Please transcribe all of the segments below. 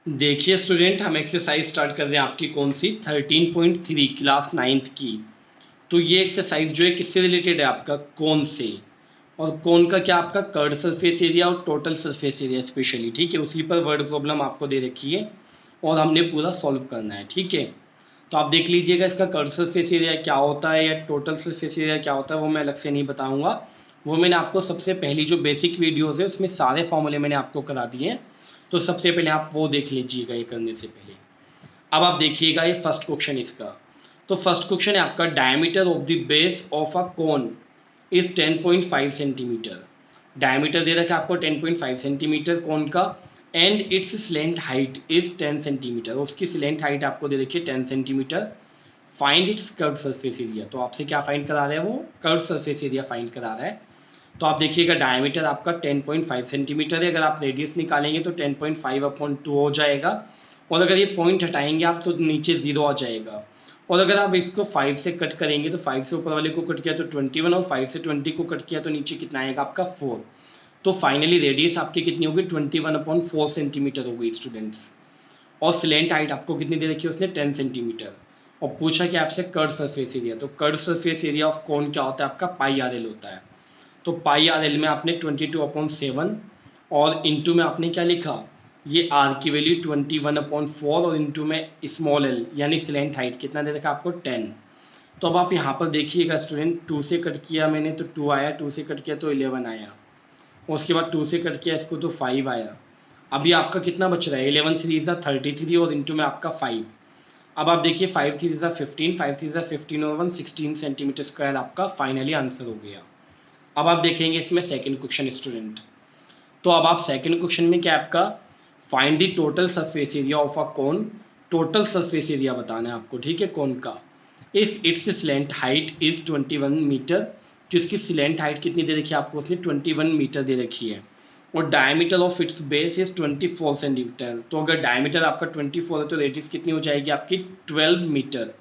देखिए स्टूडेंट, हम exercise start कर रहे हैं आपकी कौन सी 13.3 क्लास 9th की। तो ये एक्सरसाइज जो है किससे रिलेटेड है, आपका कोन से। और कोन का क्या, आपका कर्ड सरफेस एरिया और टोटल सरफेस एरिया स्पेशली, ठीक है। उसी पर वर्ड प्रॉब्लम आपको दे रखी है और हमने पूरा सॉल्व करना है, ठीक है। तो आप देख लीजिएगा इसका कर्ड सरफेस एरिया क्या होता है या टोटल सरफेस एरिया क्या होता है, वो मैं अलग से नहीं बताऊंगा। वो मैंने आपको सबसे पहली जो बेसिक वीडियोज़ है उसमें सारे फॉर्मूले मैंने आपको करा दिए हैं। तो सबसे पहले आप वो देख लीजिएगा ये करने से पहले। अब आप देखिएगा ये फर्स्ट क्वेश्चन इसका। तो फर्स्ट क्वेश्चन है आपका, diameter of the base of a cone is 10.5 centimetre. Diameter दे रखा है आपको 10.5 सेंटीमीटर कोन का, and its slant height is 10 centimetre. उसकी स्लेंट हाइट आपको दे रखी है 10 centimetre. Find its curve surface area. तो आपसे क्या फाइंड करा रहा है, वो कर्व सरफेस एरिया फाइंड करा रहा है। तो आप देखिएगा डायमीटर आपका 10.5 सेंटीमीटर है। अगर आप रेडियस निकालेंगे तो 10.5/2 हो जाएगा। और अगर ये पॉइंट हटाएंगे आप तो नीचे 0 आ जाएगा। और अगर आप इसको 5 से कट करेंगे तो 5 से ऊपर वाले को कट किया तो 21, और 5 से 20 को कट किया तो नीचे कितना आएगा आपका 4। तो फाइनली रेडियस आपकी कितनी होगी, 21/4 सेंटीमीटर हो गई स्टूडेंट्स। और स्लेंट हाइट आपको कितनी दे रखी है उसने, 10 सेंटीमीटर। और पूछा कि आपसे कर्व सरफेस एरिया। तो कर्व सरफेस एरिया ऑफ कोन क्या होता है आपका, πr/l होता है। तो πr/l में आपने 22/7 और इंटू में आपने क्या लिखा, ये r की वैल्यू 21/4 और इंटू में स्मॉल l यानी स्लेंट हाइट कितना दे रखा आपको 10। तो अब आप यहाँ पर देखिएगा स्टूडेंट, 2 से कट किया मैंने तो 2 आया, 2 से कट किया तो 11 आया, और उसके बाद 2 से कट किया इसको तो 5 आया। अभी आपका कितना बच रहा है, 11 3 ज़ा 33 और इंटू में आपका 5। अब आप देखिए 5 3 ज़ा 15, 5 3 ज़ा 15 और 1 16 सेंटीमीटर स्क्वायर आपका फाइनली आंसर हो गया। अब आप देखेंगे इसमें सेकंड क्वेश्चन स्टूडेंट। तो अब आप सेकंड क्वेश्चन में क्या आपका, find the total surface area of a cone. Total surface area बताना है आपको, ठीक है, कोन का। If it's slant height is 21 metre. तो इसकी स्लेंट हाइट कितनी दे रखी है आपको, उसने 21 मीटर दे रखी है। और diameter of its base is 24 centimetre. तो अगर डायमीटर आपका 24 है तो रेडियस कितनी हो जाएगी आपकी 12 मीटर।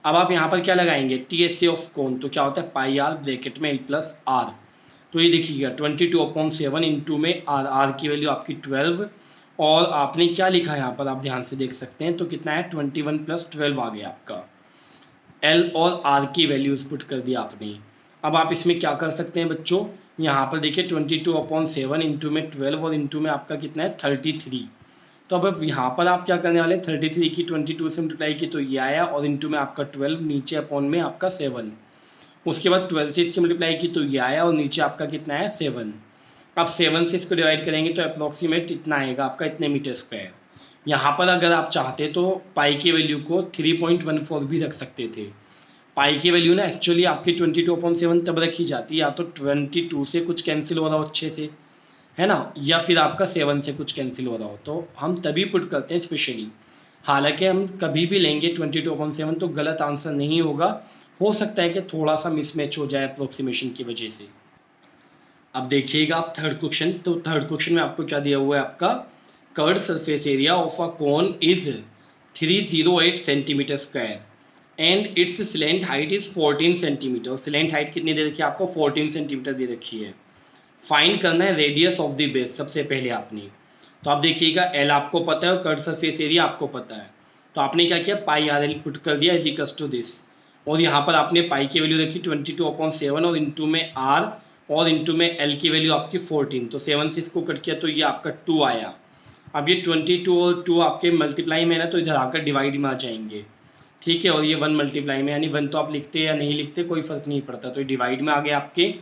अब आप यहाँ पर क्या लगाएंगे, T S A of cone. तो क्या होता है πr ब्रैकेट में l प्लस आर। तो ये देखिएगा 22/7 इंटू में आर की वैल्यू आपकी 12। और आपने क्या लिखा है यहाँ पर, आप ध्यान से देख सकते हैं। तो कितना है 21 + 12 आ गया आपका। एल और आर की वैल्यूज पुट कर दिया आपने। अब आप इसमें क्या कर सकते हैं बच्चों, यहाँ पर देखिए 22/7 इंटू में 12 और इंटू में आपका कितना है 33। तो अब यहाँ पर आप क्या करने वाले हैं, 33 की 22 से मल्टीप्लाई की तो ये आया, और इंटू में आपका 12 नीचे अपॉन में आपका 7। उसके बाद 12 से इसकी मल्टीप्लाई की तो ये आया, और नीचे आपका कितना है 7। अब 7 से इसको डिवाइड करेंगे तो अप्रोक्सीमेट इतना आएगा आपका, इतने मीटर स्क्वायर। यहाँ पर अगर आप चाहते तो पाई की वैल्यू को 3.14 भी रख सकते थे। पाई की वैल्यू ना एक्चुअली आपकी 22/7 तब रखी जाती है, या तो 22 से कुछ कैंसिल हो रहा हो अच्छे से, है ना, या फिर आपका 7 से कुछ कैंसिल हो रहा हो, तो हम तभी पुट करते हैं स्पेशली। हालांकि हम कभी भी लेंगे 22/7 तो गलत आंसर नहीं होगा। हो सकता है कि थोड़ा सा मिसमैच हो जाए अप्रोक्सीमेशन की वजह से। अब देखिएगा आप थर्ड क्वेश्चन। तो थर्ड क्वेश्चन में आपको क्या दिया हुआ है, आपका curved surface area of a cone is 308 centimetre square and its slant height is 14 centimetre. Slant height कितनी दे रखी है आपको, 14 सेंटीमीटर दे रखी है। फाइंड करना है रेडियस ऑफ द बेस सबसे पहले आपने। तो आप देखिएगा एल आपको पता है और कर्व्ड सरफेस एरिया आपको पता है। तो आपने क्या किया, πr/l पुट कर दिया इज इक्वल्स टू दिस। और यहाँ पर आपने पाई की वैल्यू रखी 22/7 और इंटू में आर, और इंटू में एल की वैल्यू आपकी 14। तो 7 से इसको कट किया तो ये आपका 2 आया। अब ये 22 और 2 आपके मल्टीप्लाई में है ना, तो इधर आकर डिवाइड में आ जाएंगे, ठीक है। और ये 1 मल्टीप्लाई में, यानी 1 तो आप लिखते या नहीं लिखते कोई फर्क नहीं पड़ता, तो ये डिवाइड में आ गए आपके।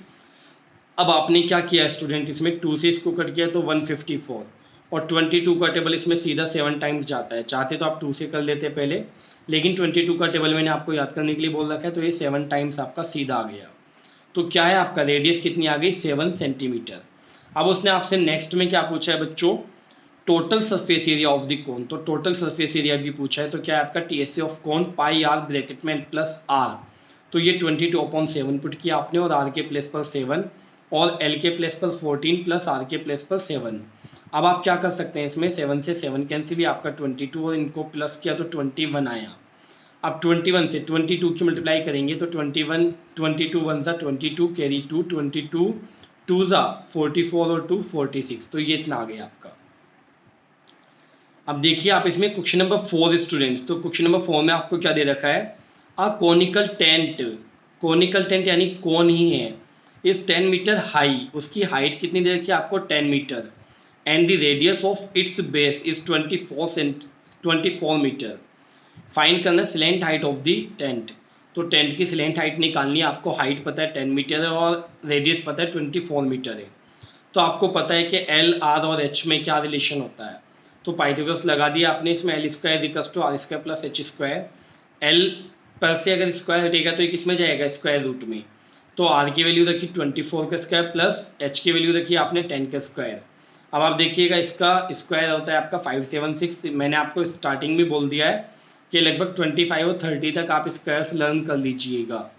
अब आपने क्या किया स्टूडेंट, इसमें 2 से इसको कट किया तो 154, और 22 का टेबल इसमें सीधा 7 टाइम्स जाता है। चाहते तो आप 2 से कर लेते पहले, लेकिन 22 का टेबल मैंने आपको याद करने के लिए बोल रखा है, तो ये 7 टाइम्स आपका सीधा आ गया। तो क्या है आपका रेडियस कितनी आ गई, 7 सेंटीमीटर। अब उसने आपसे नेक्स्ट में क्या पूछा है बच्चों, total surface area of the cone. तो टोटल सरफेस एरिया भी पूछा है। तो क्या है आपका T S A of cone πr bracket में प्लस आर। तो ये 22/7 पुट किया आपने, और आर के प्लेस पर 7 और एल के प्लेस पर 14 प्लस आर के प्लेस पर 7। अब आप क्या कर सकते हैं, इसमें 7 से 7 कैंसिल, आपका 22 और इनको प्लस किया तो 21 आया। अब 21 से 22 की मल्टीप्लाई करेंगे तो 21, 22 1 ज़ा 22 कैरी 2, 22 2 ज़ा 44 और 2 46। तो ये इतना आ गया आपका। अब देखिए आप इसमें क्वेश्चन नंबर 4 स्टूडेंट्स, तो क्वेश्चन नंबर 4 में आपको क्या दे रखा है, a conical tent, conical tent यानी कोन ही है, इस 10 मीटर हाई, उसकी हाइट कितनी दे रखी है आपको 10 metre, and the radius of its base is 24 metre, find करना slant height of the tent. तो टेंट की स्लेंट हाइट निकालनी है आपको, हाइट पता है 10 मीटर है और रेडियस पता है 24 मीटर है। तो आपको पता है कि एल आर और एच में क्या रिलेशन होता है, तो पाइथागोरस लगा दिया आपने इसमें, L square equals to R square plus H square, L पर से अगर स्क्वायर हटेगा तो ये किस में जाएगा, स्क्वायर रूट में, तो आर की वैल्यू रखी 24 का स्क्वायर प्लस एच की वैल्यू रखी आपने 10 का स्क्वायर। अब आप देखिएगा इसका स्क्वायर होता है आपका 576, मैंने आपको स्टार्टिंग में बोल दिया है कि लगभग 25 और 30 तक आप स्क्वायर्स लर्न कर लीजिएगा,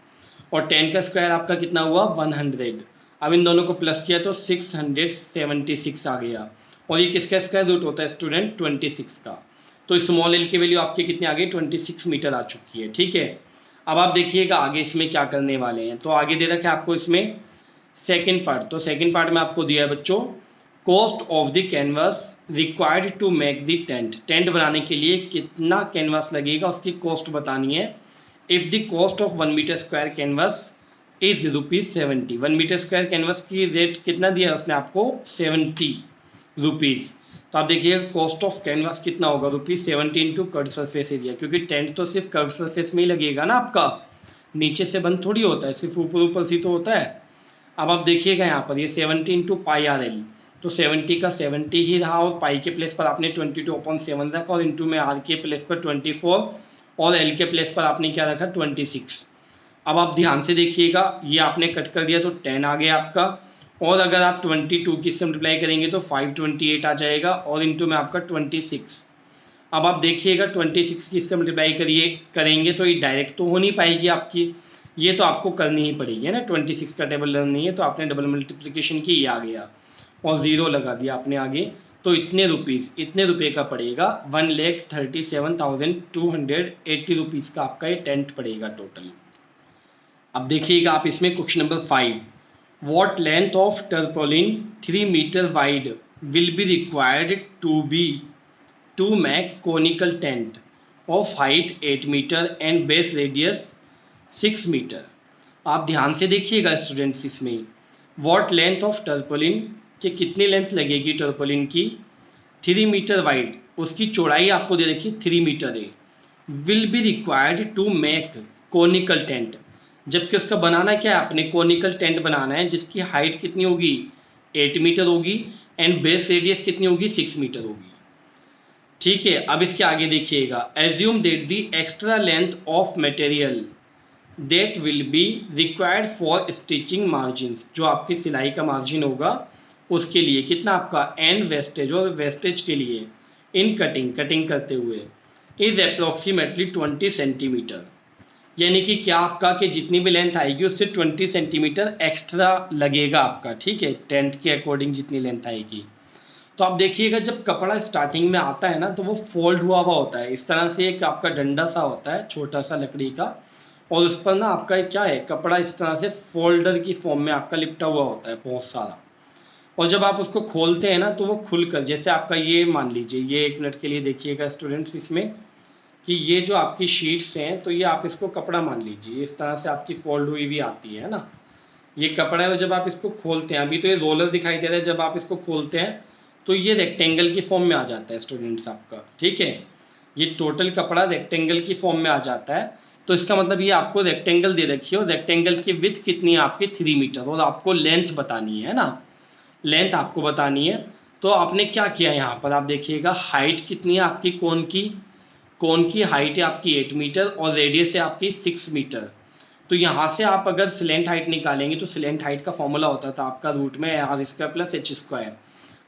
और 10 का स्क्वायर आपका कितना हुआ 100। अब इन दोनों को प्लस किया तो 676 आ गया, और ये किसका स्क्वायर रूट होता है स्टूडेंट 26 का, तो स्मॉल एल की वैल्यू आपकी कितनी आ गई 26 मीटर आ चुकी है। ठीक है, अब आप देखिएगा आगे इसमें क्या करने वाले हैं, तो आगे दे रखा है आपको इसमें सेकेंड पार्ट, तो सेकेंड पार्ट में आपको दिया है बच्चों cost of the canvas required to make the tent, tent बनाने के लिए कितना कैनवास लगेगा उसकी कॉस्ट बतानी है। If the cost of 1 metre square canvas is ₹70, 1 metre square canvas की रेट कितना दिया है उसने आपको 70 रुपीज़। तो आप देखिए कॉस्ट ऑफ कैनवास कितना होगा ₹70 इंटू कर्व सरफेस एरिया, क्योंकि टेंट तो सिर्फ कर्व सरफेस में ही लगेगा ना आपका, नीचे से बंद थोड़ी होता है, सिर्फ ऊपर ऊपर से तो होता है। अब आप देखिएगा यहाँ पर ये 70 इंटू पाई आर एल, तो 70 का 70 ही रहा, और पाई के प्लेस पर आपने 22/7 रखा, और इंटू में आर के प्लेस पर 24 और एल के प्लेस पर आपने क्या रखा 26। अब आप ध्यान से देखिएगा ये आपने कट कर दिया तो 10 आ गया आपका, और अगर आप 22 की से मल्टीप्लाई करेंगे तो 528 आ जाएगा, और इंटू में आपका 26। अब आप देखिएगा 26 की से मल्टीप्लाई करेंगे तो ये डायरेक्ट तो हो नहीं पाएगी आपकी, ये तो आपको करनी ही पड़ेगी है ना, 26 का टेबल लर्न नहीं है तो आपने डबल मल्टीप्लिकेशन की, ये आ गया और ज़ीरो लगा दिया आपने आगे, तो इतने रुपये का पड़ेगा 1,37,280 रुपीज़ का आपका ये टेंट पड़ेगा टोटल। अब देखिएगा आप इसमें question number 5, what length of tarpaulin 3 meter wide will be required to make conical tent of height 8 meter and base radius 6 meter। आप ध्यान से देखिएगा स्टूडेंट्स इसमें what length of tarpaulin कि कितनी लेंथ लगेगी टर्पोलिन की 3 मीटर वाइड, उसकी चौड़ाई आपको दे रखी 3 मीटर है, will be required to make conical tent, जबकि उसका बनाना क्या है आपने कोनिकल टेंट बनाना है जिसकी हाइट कितनी होगी 8 मीटर होगी एंड बेस रेडियस कितनी होगी 6 मीटर होगी। ठीक है, अब इसके आगे देखिएगा assume that the extra length of material that will be required for stitching margin, जो आपकी सिलाई का मार्जिन होगा उसके लिए कितना आपका एंड वेस्टेज और वेस्टेज के लिए इन कटिंग करते हुए इज अप्रोक्सीमेटली 20 सेंटीमीटर, यानी कि क्या आपका कि जितनी भी लेंथ आएगी उससे 20 सेंटीमीटर एक्स्ट्रा लगेगा आपका। ठीक है, टेंट के अकॉर्डिंग जितनी लेंथ आएगी। तो आप देखिएगा जब कपड़ा स्टार्टिंग में आता है ना तो वो फोल्ड हुआ होता है, इस तरह से एक आपका डंडा सा होता है छोटा सा लकड़ी का, और उस पर ना आपका क्या है कपड़ा इस तरह से फोल्डर की फॉर्म में आपका लिपटा हुआ होता है बहुत सारा, और जब आप उसको खोलते हैं ना तो वो खुलकर जैसे आपका ये मान लीजिए, ये 1 मिनट के लिए देखिएगा स्टूडेंट्स इसमें कि ये जो आपकी शीट्स हैं तो ये आप इसको कपड़ा मान लीजिए, इस तरह से आपकी फोल्ड हुई भी आती है ना, ये कपड़ा है, और जब आप इसको खोलते हैं अभी तो ये रोलर दिखाई दे रहा है, जब आप इसको खोलते हैं तो ये रेक्टेंगल की फॉर्म में आ जाता है स्टूडेंट्स आपका। ठीक है, ये टोटल कपड़ा रेक्टेंगल की फॉर्म में आ जाता है, तो इसका मतलब ये आपको रेक्टेंगल दे रखी है और रेक्टेंगल की विड्थ कितनी है आपकी 3 मीटर, और आपको लेंथ बतानी है ना, लेंथ आपको बतानी है। तो आपने क्या किया यहाँ पर आप देखिएगा हाइट कितनी है आपकी कोन की हाइट है आपकी 8 मीटर और रेडियस है आपकी 6 मीटर। तो यहाँ से आप अगर स्लेंट हाइट निकालेंगे तो स्लेंट हाइट का फॉर्मूला होता था आपका रूट में R square plus H square,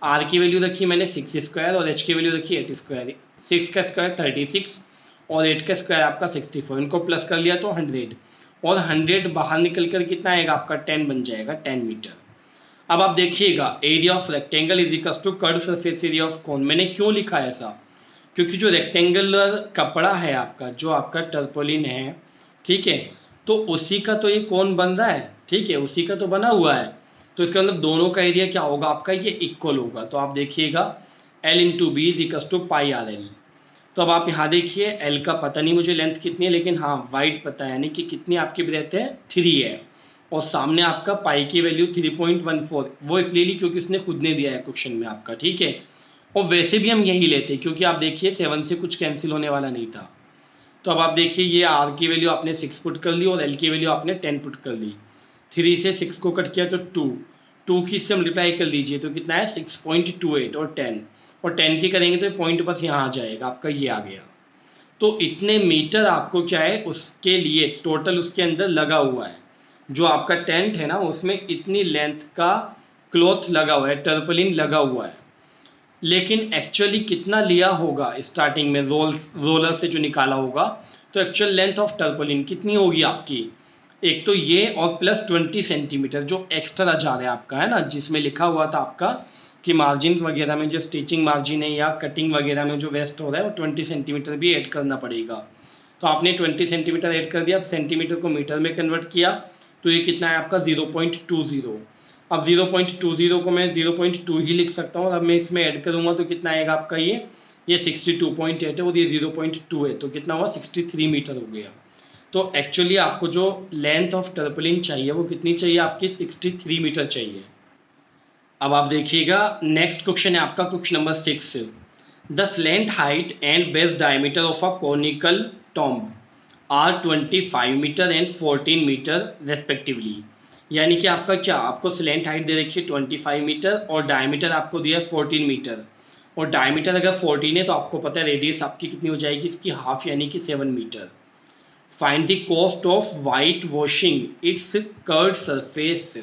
R की वैल्यू रखी मैंने 6 स्क्वायर और एच की वैल्यू रखी 8 स्क्वायर, 6 का स्क्वायर 36 और 8 का स्क्वायर आपका 64, इनको प्लस कर लिया तो 100, और 100 बाहर निकल कर कितना आएगा आपका 10 बन जाएगा 10 मीटर। अब आप देखिएगा area of rectangle is equal to curve surface area of cone, मैंने क्यों लिखा है ऐसा, क्योंकि जो रेक्टेंगुलर कपड़ा है आपका जो आपका टर्पोलिन है, ठीक है, तो उसी का तो ये कोन बन रहा है, ठीक है, उसी का तो बना हुआ है, तो इसका मतलब दोनों का एरिया क्या होगा आपका ये इक्वल होगा। तो आप देखिएगा L into B is equal to pi R L. तो अब आप यहाँ देखिए एल का पता नहीं मुझे लेंथ कितनी है, लेकिन हाँ वाइड पता है, यानी कि कितनी आपकी ब्रेथ है 3 है, और सामने आपका पाई की वैल्यू 3.14, वो इसलिए ली क्योंकि उसने खुद ने दिया है क्वेश्चन में आपका, ठीक है। और वैसे भी हम यही लेते क्योंकि आप देखिए 7 से कुछ कैंसिल होने वाला नहीं था। तो अब आप देखिए ये आर की वैल्यू आपने 6 पुट कर ली और एल की वैल्यू आपने 10 पुट कर ली। 3 से 6 को कट किया तो 2 की इससे मल्टीप्लाई कर लीजिए तो कितना है 6.28, और 10 की करेंगे तो पॉइंट बस यहाँ आ जाएगा आपका, ये आ गया। तो इतने मीटर आपको क्या है उसके लिए टोटल उसके अंदर लगा हुआ है, जो आपका टेंट है ना उसमें इतनी लेंथ का क्लॉथ लगा हुआ है, टर्पलिन लगा हुआ है। लेकिन एक्चुअली कितना लिया होगा स्टार्टिंग में रोलर से जो निकाला होगा, तो एक्चुअल लेंथ ऑफ टर्पलिन कितनी होगी आपकी, एक तो ये और प्लस 20 सेंटीमीटर जो एक्स्ट्रा जा रहा है आपका, है ना, जिसमें लिखा हुआ था आपका कि मार्जिन वगैरह में जो स्टिचिंग मार्जिन है या कटिंग वगैरह में जो वेस्ट हो रहा है वो 20 सेंटीमीटर भी ऐड करना पड़ेगा। तो आपने 20 सेंटीमीटर ऐड कर दिया, अब सेंटीमीटर को मीटर में कन्वर्ट किया तो ये कितना है आपका 0.20। अब 0.20 को मैं 0.2 ही लिख सकता हूँ, और अब मैं इसमें ऐड करूँगा तो कितना आएगा आपका ये 62.8 है और ये 0.2 है, तो कितना हुआ 63 मीटर हो गया। तो एक्चुअली आपको जो लेंथ ऑफ टर्पलिन चाहिए वो कितनी चाहिए आपकी 63 मीटर चाहिए। अब आप देखिएगा नेक्स्ट क्वेश्चन है आपका question number 6। The slant height and base diameter of a conical tomb are 25 metre and 14 metre respectively. यानी कि आपका क्या, आपको स्लैंट हाइट दे रखी है 25 मीटर और डायमीटर आपको दिया है 14 मीटर, और डायमीटर अगर 14 है तो आपको पता है रेडियस आपकी कितनी हो जाएगी इसकी हाफ, यानी कि 7 metre. Find the cost of white washing its curved surface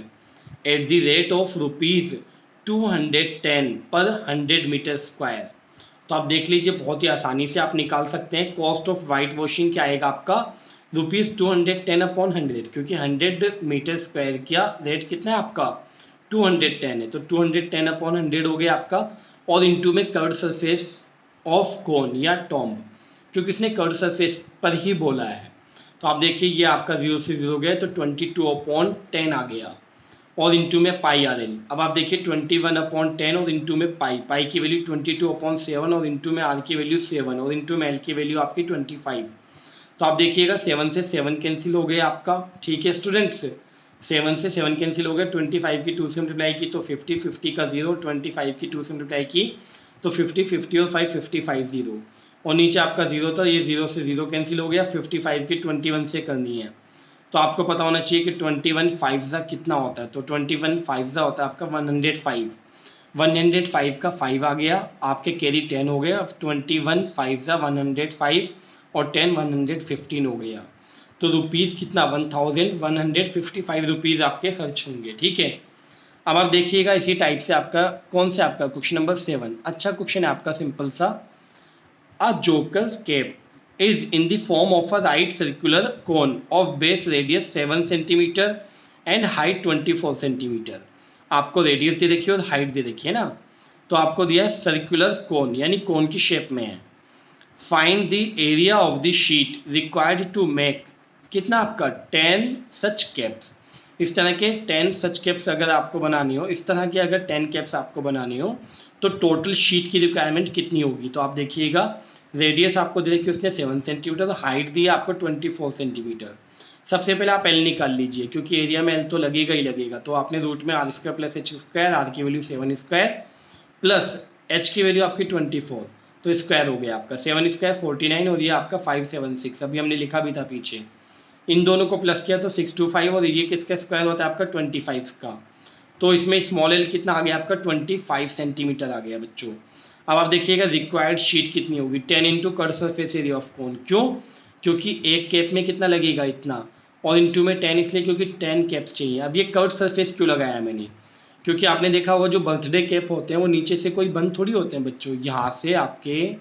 at the rate of ₹210 per 100 metre square. तो आप देख लीजिए बहुत ही आसानी से आप निकाल सकते हैं कॉस्ट ऑफ वाइट वॉशिंग क्या आएगा आपका ₹210/100, क्योंकि 100 मीटर स्क्वायर का रेट कितना है आपका 210 है, तो 210/100 हो गया आपका, और इंटू में कर्ड सरफेस ऑफ कोन या टॉम्ब, क्योंकि इसने कर्ड सरफेस पर ही बोला है। तो आप देखिए ये आपका 0 से 0 गया तो 22/10 आ गया, और इंटू में पाई आर एल। अब आप देखिए 21/10 और इंटू में पाई की वैल्यू 22/7 और इंटू में आर की वैल्यू 7 और इंटू में एल की वैल्यू आपकी 25। तो आप देखिएगा 7 से 7 कैंसिल हो गया आपका, ठीक है स्टूडेंट्स, 7 से 7 कैंसिल हो गया, 25 की 2 से मल्टीप्लाई की तो 50, 50 का 0, 25 की 2 से मल्टीप्लाई की तो 50, 50 और 5 55 0, और नीचे आपका 0 था, ये 0 से 0 कैंसिल हो गया, 55 की 21 से करनी है तो आपको पता होना चाहिए कि 21 5 कितना होता है, तो 21 5 होता है आपका 105, 105 का 5 आ गया, आपके कैरी 10 हो गया, 21 5 105 और 10 115 हो गया, तो रुपीज़ कितना 1155 रुपीज़ आपके खर्च होंगे, ठीक है। अब आप देखिएगा इसी टाइप से आपका कौन सा आपका क्वेश्चन नंबर 7, अच्छा क्वेश्चन है आपका सिंपल सा। A joker's cap is in the form of a right circular cone of base radius 7 cm and height 24 cm। आपको रेडियस दे रखी है और हाइट दे रखी है ना, तो आपको दिया है सर्कुलर कोन, यानी कोन की शेप में है। Find the area of the sheet required to make, कितना आपका 10 सच कैप्स। इस तरह के 10 सच कैप्स अगर आपको बनानी हो, इस तरह के अगर 10 कैप्स आपको बनानी हो तो टोटल शीट की रिक्वायरमेंट कितनी होगी। तो आप देखिएगा रेडियस आपको दे रखी उसने 7 सेंटीमीटर, हाइट दी आपको 24 सेंटीमीटर। सबसे पहले आप एल निकाल लीजिए, क्योंकि एरिया में एल तो लगेगा ही लगेगा, तो आपने रूट में R square plus H square, R की वैल्यू 7 स्क्वायर प्लस एच की वैल्यू आपकी 24, तो स्क्वायर हो गया आपका 7 स्क्वायर 49 और ये आपका 576, अभी हमने लिखा भी था पीछे। इन दोनों को प्लस किया तो 625 और ये किसका स्क्वायर होता है आपका 25 का, तो इसमें स्मॉल एल कितना आ गया आपका 25 सेंटीमीटर आ गया बच्चों। अब आप देखिएगा रिक्वायर्ड शीट कितनी होगी 10 into curve surface area of कोन, क्यों, क्योंकि एक कैप में कितना लगेगा इतना, और इंटू में 10 इसलिए क्योंकि 10 कैप्स चाहिए। अब ये कर्व सरफेस क्यों लगाया मैंने, क्योंकि आपने देखा होगा जो बर्थडे कैप होते हैं वो नीचे से कोई बंद थोड़ी होते हैं बच्चों, यहाँ से आपके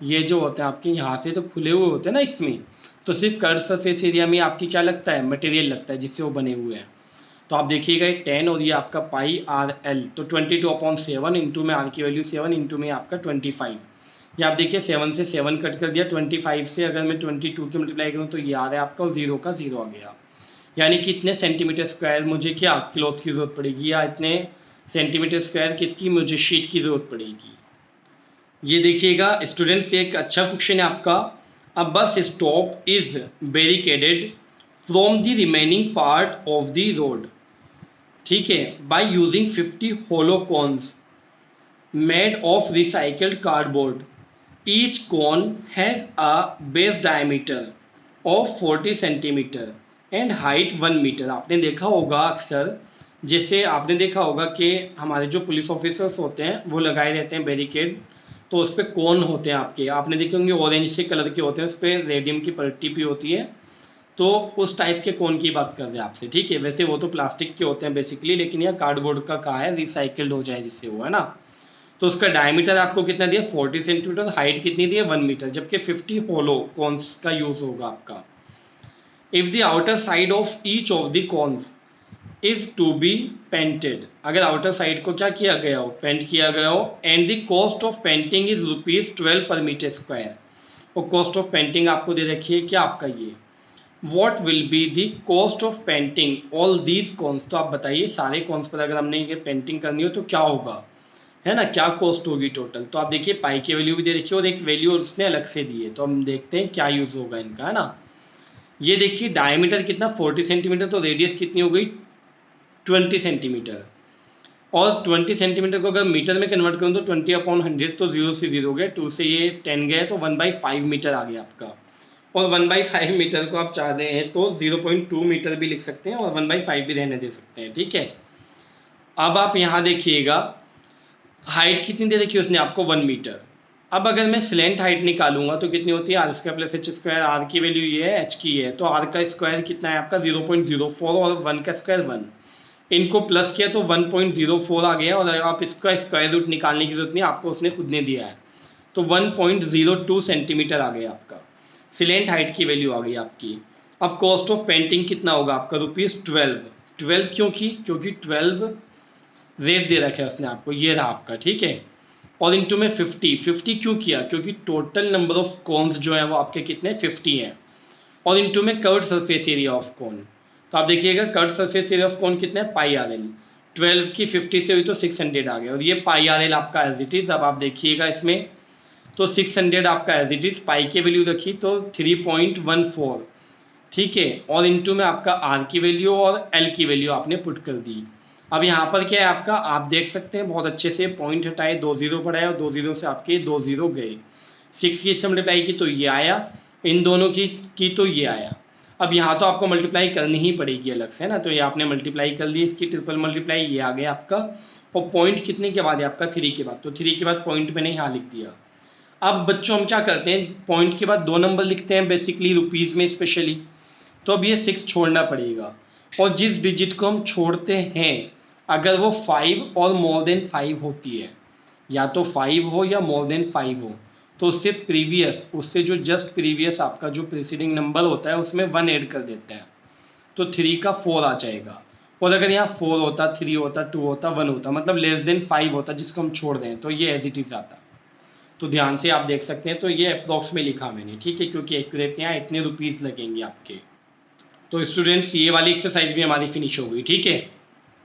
ये जो होते हैं आपके यहाँ से तो खुले हुए होते हैं ना इसमें, तो सिर्फ कर्व सरफेस एरिया में आपकी क्या लगता है मटेरियल लगता है जिससे वो बने हुए हैं। तो आप देखिएगा ये 10 और ये आपका पाई आर एल, तो 22/7 इंटू में आर की वैल्यू 7 इंटू में आपका 25, ये आप देखिए 7 से 7 कट कर दिया, 25 से अगर मैं 22 की मल्टीप्लाई करूँ तो ये आ रहा है आपका 0 का 0 आ गया, यानी कि इतने सेंटीमीटर स्क्वायर मुझे क्या क्लॉथ की ज़रूरत पड़ेगी, या इतने सेंटीमीटर स्क्वायर किसकी मुझे शीट की ज़रूरत पड़ेगी। ये देखिएगा स्टूडेंट्स, ये एक अच्छा क्वेश्चन है आपका। A bus stop is barricaded from the remaining part of the road, ठीक है, by using 50 hollow cones made of recycled cardboard. Each cone has a base diameter of 40 centimetre and height 1 metre. आपने देखा होगा अक्सर, जैसे आपने देखा होगा कि हमारे जो पुलिस ऑफिसर्स होते हैं वो लगाए रहते हैं बैरिकेड, तो उस पर कौन होते हैं आपके, आपने देखे होंगे ऑरेंज से कलर के होते हैं, उस पर रेडियम की पट्टी भी होती है। तो उस टाइप के कौन की बात कर रहे हैं आपसे, ठीक है। वैसे वो तो प्लास्टिक के होते हैं बेसिकली, लेकिन यह कार्डबोर्ड का कहा है, रिसाइकल्ड हो जाए जिससे, वो है ना। तो उसका डायमीटर आपको कितना दिया, 40 सेंटीमीटर, हाइट कितनी दी है 1 मीटर, जबकि 50 होलो कॉन्स का यूज होगा आपका। If the outer side of each of the cones is to be painted, अगर आउटर साइड को क्या किया गया हो, पेंट किया गया हो, and the cost of painting is ₹12 per metre square, और कॉस्ट ऑफ पेंटिंग आपको दे रखी है क्या आपका ये, what will be the cost of painting all these cones. तो आप बताइए सारे कॉन्स पर अगर हमने ये पेंटिंग करनी हो तो क्या होगा, है ना, क्या कॉस्ट होगी टोटल। तो आप देखिए पाई की वैल्यू भी दे रखी है और एक वैल्यू उसने अलग से दी है, तो हम देखते हैं क्या यूज होगा इनका, है ना। ये देखिए डायमीटर कितना 40 सेंटीमीटर, तो रेडियस कितनी हो गई 20 सेंटीमीटर, और 20 सेंटीमीटर को अगर मीटर में कन्वर्ट करूँ तो 20/100, तो 0 से 0 गए, 2 से ये 10 गए, तो 1/5 मीटर आ गया आपका। और 1/5 मीटर को आप चाह रहे हैं तो 0.2 मीटर भी लिख सकते हैं और 1/5 भी रहने दे सकते हैं, ठीक है। अब आप यहाँ देखिएगा हाइट कितनी दे रखी है उसने आपको 1 मीटर। अब अगर मैं स्लेंट हाइट निकालूंगा तो कितनी होती है r² + h², आर की वैल्यू ये है, h की है, तो r का स्क्वायर कितना है आपका 0.04, और 1 का स्क्वायर 1, इनको प्लस किया तो 1.04 आ गया, और आप इसका स्क्वायर रूट निकालने की जरूरत नहीं, आपको उसने खुद ने दिया है, तो 1.02 सेंटीमीटर आ गया आपका, सिलेंट हाइट की वैल्यू आ गई आपकी। अब कॉस्ट ऑफ पेंटिंग कितना होगा आपका ₹12। 12 क्यों की, क्योंकि 12 रेट दे रखा है उसने आपको, ये रहा आपका, ठीक है। और इंटू में 50 क्यों किया, क्योंकि टोटल नंबर ऑफ कॉन्स जो है वो आपके कितने 50 हैं, और इंटू में curved surface area of cone. तो आप देखिएगा curved surface area of cone कितना है πRL, 12 की 50 से हुई तो 600 आ गया, और ये πRL आपका एज इट इज। अब आप देखिएगा इसमें तो 600 आपका एज इट इज, पाई की वैल्यू रखी तो 3.14, ठीक है, और इंटू में आपका आर की वैल्यू और एल की वैल्यू आपने पुट कर दी। अब यहाँ पर क्या है आपका, आप देख सकते हैं बहुत अच्छे से, पॉइंट हटाए 2 0 पढ़ाए और 2 0 से आपके 2 0 गए, 6 की इससे मल्टीप्लाई की तो ये आया, इन दोनों की तो ये आया। अब यहाँ तो आपको मल्टीप्लाई करनी ही पड़ेगी अलग से, है ना, तो ये आपने मल्टीप्लाई कर दी, इसकी ट्रिपल मल्टीप्लाई, ये आ गया आपका, और पॉइंट कितने के बाद है आपका 3 के बाद, तो 3 के बाद पॉइंट मैंने यहाँ लिख दिया। अब बच्चों हम क्या करते हैं, पॉइंट के बाद 2 नंबर लिखते हैं बेसिकली रुपीज़ में स्पेशली, तो अब ये 6 छोड़ना पड़ेगा, और जिस डिजिट को हम छोड़ते हैं अगर वो 5 और मोर देन 5 होती है, या तो 5 हो या मोर देन 5 हो, तो उससे प्रीवियस, उससे जो जस्ट प्रीवियस आपका जो प्रीसीडिंग नंबर होता है उसमें 1 ऐड कर देते हैं, तो 3 का 4 आ जाएगा। और अगर यहाँ 4 होता, 3 होता, 2 होता, 1 होता, मतलब लेस देन 5 होता जिसको हम छोड़ दें, तो ये एज इट इज आता। तो ध्यान से आप देख सकते हैं, तो ये अप्रॉक्स में लिखा मैंने, ठीक है, क्योंकि एक्यूरेट यहाँ इतने रुपीज़ लगेंगे आपके। तो स्टूडेंट्स ये वाली एक्सरसाइज भी हमारी फिनिश हो गई, ठीक है।